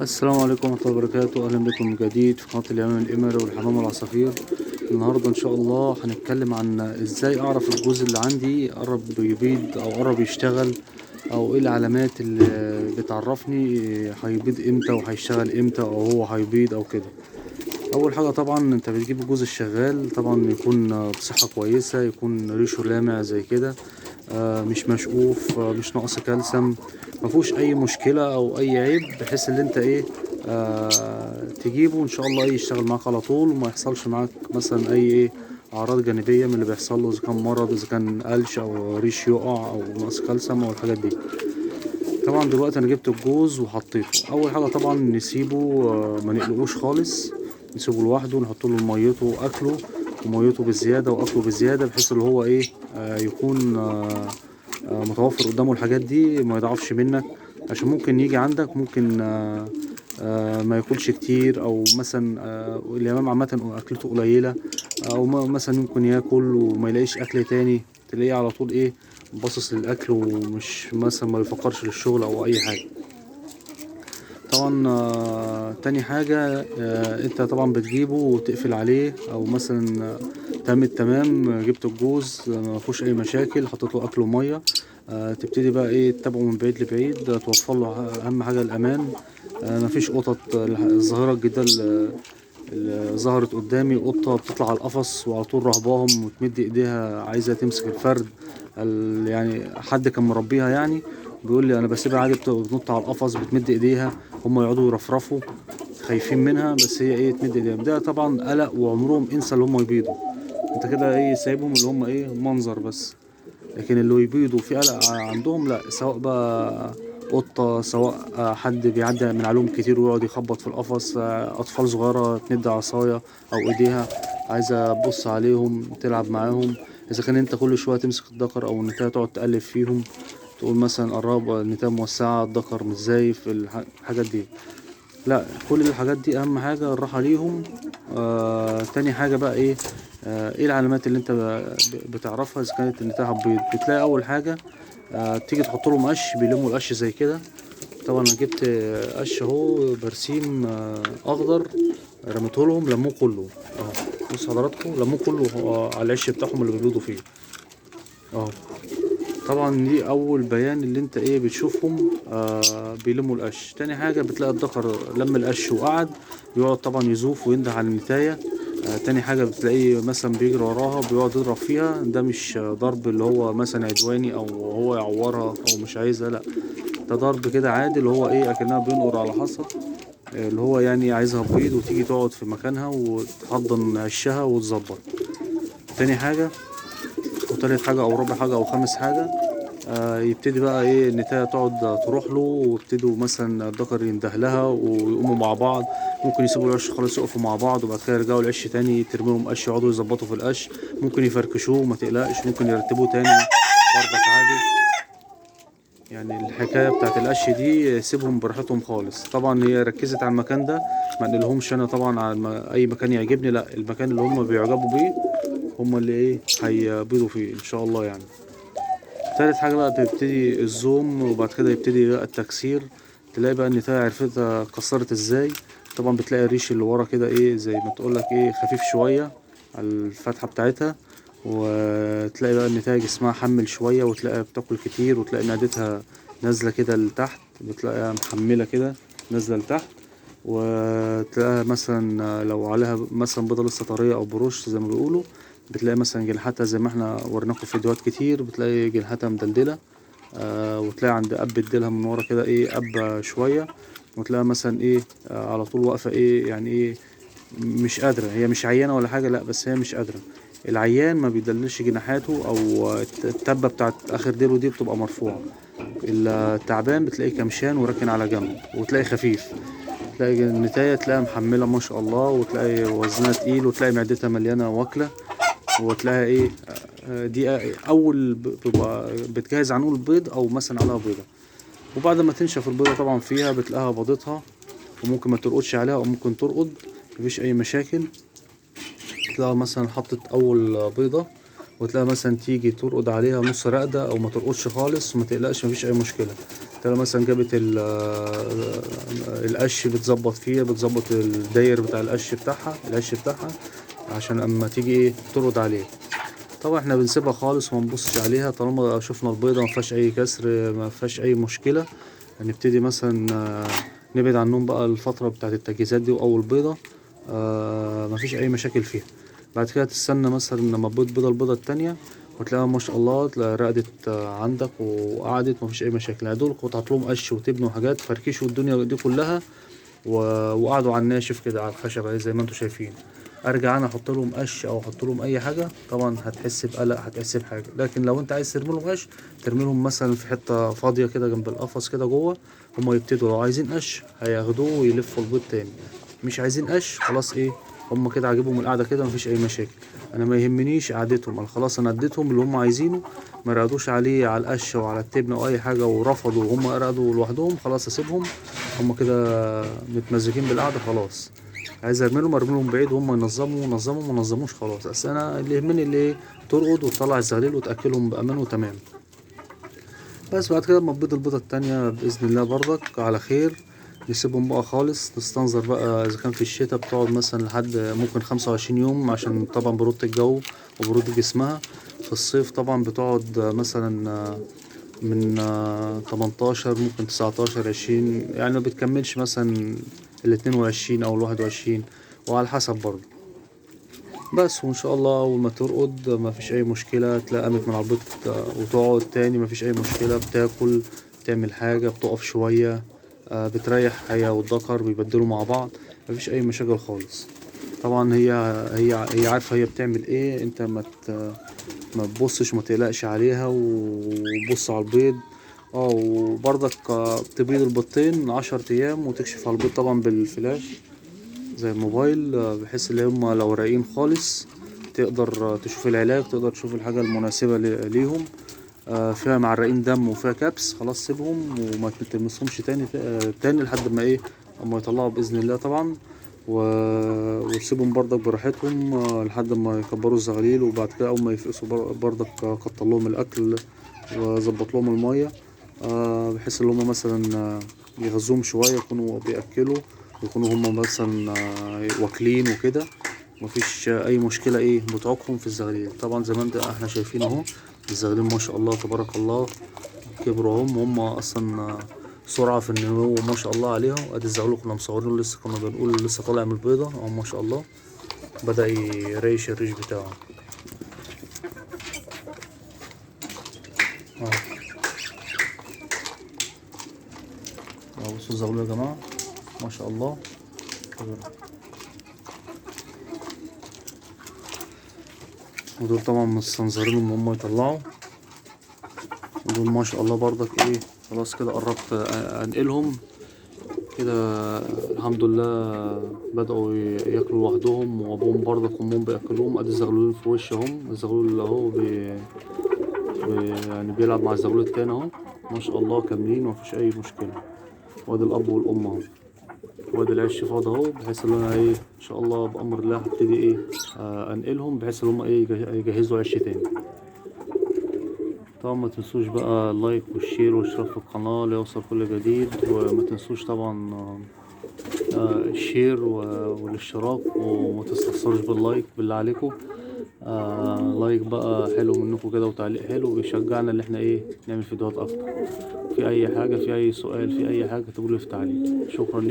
السلام عليكم ورحمة الله وبركاته. أهلا بكم من جديد في قناة اليمام الإماري والحمام والعصافير. النهاردة إن شاء الله هنتكلم عن إزاي أعرف الجوز اللي عندي قرب يبيض أو قرب يشتغل، أو إيه العلامات اللي بتعرفني هيبيض إمتى وهيشتغل إمتى، أو هو هيبيض أو كده. أول حاجة طبعا أنت بتجيب الجوز الشغال، طبعا يكون بصحة كويسة، يكون ريشه لامع زي كده، مش مشقوف، مش ناقص كالسيوم، مفهوش اي مشكله او اي عيب، بحيث ان انت ايه تجيبه ان شاء الله يشتغل معاك على طول، وما يحصلش معاك مثلا اي اعراض جانبيه من اللي بيحصل له، اذا كان مرض، اذا كان قلش او ريش يقع او نقص كالسيوم او الحاجات دي. طبعا دلوقتي انا جبت الجوز وحطيته. اول حاجه طبعا نسيبه، ما نقلقوش خالص، نسيبه لوحده، نحط له ميته واكله، وميته بالزياده واكله بالزياده، بحيث اللي هو ايه يكون متوفر قدامه الحاجات دي، ما يضعفش منك. عشان ممكن يجي عندك، ممكن ما ياكلش كتير، او مثلا اليمام عامه اكلته قليله، او مثلا ممكن ياكل وما يلاقيش اكل تاني، تلاقيه على طول ايه باصص للاكل، ومش مثلا ما يفكرش للشغل او اي حاجه. طبعا تاني حاجة، انت طبعا بتجيبه وتقفل عليه، او مثلا تم التمام، جبت الجوز ما فيهوش اي مشاكل، حطيت له اكل وميه، تبتدي بقى ايه تتابعه من بعيد لبعيد، توفر له اهم حاجة الامان. مفيش قطط. الظاهرة الجديدة اللي ظهرت قدامي، قطة بتطلع على القفص وعلى طول رهباهم وتمد ايديها عايزة تمسك الفرد. يعني حد كان مربيها يعني، بيقول لي انا بسيبها عادي بتنط على القفص بتمد ايديها، هم يقعدوا يرفرفوا خايفين منها، بس هي ايه تمد ايديها. ده طبعا قلق، وعمرهم انسى اللي هم يبيضوا. انت كده ايه سايبهم اللي هم ايه منظر بس، لكن اللي يبيضوا في قلق عندهم لا، سواء بقى قطة، سواء حد بيعدي من عليهم كتير ويقعد يخبط في القفص، أطفال صغيرة تمد عصاية أو إيديها عايزة تبص عليهم تلعب معاهم. إذا كان أنت كل شوية تمسك الذكر أو النتاية تقعد تقلب فيهم، تقول مثلا قرب النتاية موسعة، الذكر مش زايف، الحاجات دي لا. كل الحاجات دي اهم حاجة الراحة ليهم. تاني حاجة بقى ايه، ايه العلامات اللي انت بتعرفها اذا كانت النتاية هتبيض؟ بتلاقي اول حاجة تيجي تحط لهم قش، بيلموا القش زي كده. طبعا انا جبت قش اهو برسيم اخضر، رميته لهم لموه كله اهو. بص حضراتكم لموه كله على العش بتاعهم اللي بيبيضوا فيه اهو. طبعا دي اول بيان اللي انت ايه بتشوفهم بيلموا القش. تاني حاجة بتلاقي الذكر لم القش وقعد، بيقعد طبعا يزوف وينده على النتاية. تاني حاجة بتلاقيه مثلا بيجري وراها بيقعد يضرب فيها، ده مش ضرب اللي هو مثلا عدواني او هو يعورها او مش عايزها، لا، ده ضرب كده عادي اللي هو ايه اكنها بينقر على حصى، اللي هو يعني عايزها تبيض وتيجي تقعد في مكانها وتحضن عشها وتظبط. تاني حاجة وتالت حاجة أو رابع حاجة أو خامس حاجة، يبتدي بقى ايه النتاية تقعد تروح له، ويبتدوا مثلا الذكر ينده لها ويقوموا مع بعض. ممكن يسيبوا العش خالص يقفوا مع بعض، وبعد كده يرجعوا العش تاني، ترميهم قش يقعدوا يظبطوا في القش. ممكن يفركشوه ما تقلقش، ممكن يرتبوه تاني برضك عادي. يعني الحكاية بتاعت القش دي سيبهم براحتهم خالص. طبعا هي ركزت على المكان ده، ما نقلهمش انا طبعا على اي مكان يعجبني، لا، المكان اللي هم بيعجبوا بيه هم اللي ايه هيبيضوا فيه ان شاء الله يعني. تالت حاجة بقى تبتدي الزوم، وبعد كده يبتدي بقى التكسير. تلاقي بقى النتاية عرفتها كسرت ازاي. طبعا بتلاقي الريش اللي ورا كده ايه زي ما تقولك ايه خفيف شوية على الفتحة بتاعتها، وتلاقي بقى النتاية جسمها حمل شوية، وتلاقيها بتاكل كتير، وتلاقي معدتها نازلة كده لتحت، بتلاقيها محملة كده نازلة لتحت. وتلاقيها مثلا لو عليها مثلا بيضة لسه طرية أو بروش زي ما بيقولوا، بتلاقي مثلا جناحاتها زي ما احنا وريناكم في فيديوهات كتير، بتلاقي جناحاتها مدلدلة. وتلاقي عند قب الديلها من ورا كده ايه قبة شوية، وتلاقي مثلا ايه على طول واقفة ايه يعني ايه مش قادرة. هي مش عيانة ولا حاجة لا، بس هي مش قادرة. العيان ما بيدللش جناحاته، او التبة بتاعت اخر ديله دي بتبقى مرفوعة. التعبان بتلاقيه كمشان وراكن على جنب، وتلاقي خفيف. تلاقي النتاية تلاقيها محملة ما شاء الله، وتلاقي وزنها تقيل، وتلاقي معدتها مليانة واكلة. وتلاقيها ايه دي اول بتبقى بتجهز عنقود البيض، او مثلا عليها بيضة. وبعد ما تنشف البيضة طبعا فيها بتلاقيها بيضتها، وممكن ما ترقدش عليها او ممكن ترقد، مفيش اي مشاكل. تلاقيها مثلا حطت اول بيضة، وتلاقيها مثلا تيجي ترقد عليها نص رقدة او ما ترقدش خالص، وما تقلقش مفيش اي مشكلة. تلاقي مثلا جابت القش بتظبط فيها، بتظبط الداير بتاع القش بتاعها عشان اما تيجي ايه ترد عليه. طبعا احنا بنسيبها خالص وما نبصش عليها، طالما شفنا البيضة ما فيهاش اي كسر ما فيهاش اي مشكلة، هنبتدي مثلا نبعد عنهم بقى الفترة بتاعت التجهيزات دي. واول بيضة ما فيش اي مشاكل فيها. بعد كده تستنى مثلا لما تبيض البيضة التانية، وتلاقيها ما شاء الله تلاقي رقدت عندك وقعدت، ما فيش اي مشاكل. يعني دول قطعت لهم قش وتبن وحاجات فركشوا الدنيا دي كلها وقعدوا على الناشف كده على الخشبة اهي زي ما انتوا شايفين. ارجع انا احط لهم قش او احط لهم اي حاجه، طبعا هتحس بقلق، هتحس بحاجه. لكن لو انت عايز ترمي لهم قش، ترمي لهم مثلا في حته فاضيه كده جنب القفص كده جوه. هما يبتدوا لو عايزين قش هياخدوه ويلفوا البيض تاني، مش عايزين قش خلاص ايه، هما كده عاجبهم القعده كده مفيش اي مشاكل. انا ما يهمنيش قعدتهم، انا خلاص انا اديتهم اللي هم عايزينه، ما رقدوش عليه على القش وعلى التبن او اي حاجه ورفضوا وهم رقدوا لوحدهم، خلاص اسيبهم هما كده متمزجين بالقعده خلاص. عايز ارميلهم بعيد وهم ينظموا ما نظموش خلاص. اصل انا اللي يهمني اللي ايه ترقد وتطلع الزغليل وتاكلهم بامان وتمام. بس بعد كده لما تبيض البيضه التانية باذن الله برضك على خير، نسيبهم بقى خالص، نستنظر بقى اذا كان في الشتاء بتقعد مثلا لحد ممكن 25 يوم عشان طبعا برودة الجو وبرودة جسمها. في الصيف طبعا بتقعد مثلا من 18 ممكن 19 20، يعني ما بتكملش مثلا 22 او 21، وعلى حسب برضه. بس وان شاء الله اول ما ترقد ما فيش اي مشكلة، تلاقي قامت من على البيض وتقعد تاني ما فيش اي مشكلة، بتاكل بتعمل حاجة بتقف شوية بتريح هي والذكر بيبدلوا مع بعض، ما فيش اي مشاكل خالص. طبعا هي عارفة هي بتعمل ايه، انت ما تبصش وما تقلقش عليها وبص على البيض. وبرضك تبيض البيضتين 10 ايام وتكشف على البيض طبعا بالفلاش زي الموبايل، بحيث ان هما لو رايقين خالص تقدر تشوف العلاج، تقدر تشوف الحاجة المناسبة ليهم. فيها معرقين دم وفيها كبس، خلاص سيبهم وما تلمسهمش تاني لحد ما ايه اما يطلعوا بإذن الله طبعا. وتسيبهم برضك براحتهم لحد ما يكبروا الزغاليل. وبعد كده اول ما يفقسوا برضك كتر لهم الاكل وظبط لهم المية، بحيث ان هم مثلا يغذوهم شوية يكونوا بيأكلوا، يكونوا هم مثلا واكلين وكده، مفيش اي مشكلة ايه بتعوقهم في الزغاليل. طبعا زي ما احنا شايفين اهو الزغاليل ما شاء الله تبارك الله كبروا هم اصلا سرعة في النمو ما شاء الله عليهم. ادي الزغلول كنا مصورينه لسه، كنا بنقول لسه طالع من البيضة اهو ما شاء الله بدأ يريش الريش بتاعه. بصوا الزغلول يا جماعة ما شاء الله ودول طبعا مستنظرين ان هم يطلعوا. ودول ما شاء الله برضك ايه خلاص كده قربت انقلهم كده الحمد لله، بدأوا ياكلوا لوحدهم وابوهم برضك امهم بياكلوهم. ادي الزغلولين في وش اهم، الزغلول اهو يعني بيلعب مع الزغلول التاني اهو ما شاء الله كاملين ومفيش اي مشكلة. وادي الاب والام اهو، وادي العش فاضي اهو، بحيث ان انا ايه ان شاء الله بامر الله هبتدي ايه انقلهم بحيث ان هم ايه يجهزوا عش تاني. طبعا ما تنسوش بقى اللايك والشير والاشتراك في القناة ليوصل كل جديد. وما تنسوش طبعا الشير والاشتراك، وما تستخسروش باللايك بالله عليكم. لايك بقى حلو منكم كده وتعليق حلو بيشجعنا ان احنا ايه نعمل فيديوهات اكتر. في اي حاجة في اي سؤال في اي حاجة تقولوا في تعليق. شكرا لكم.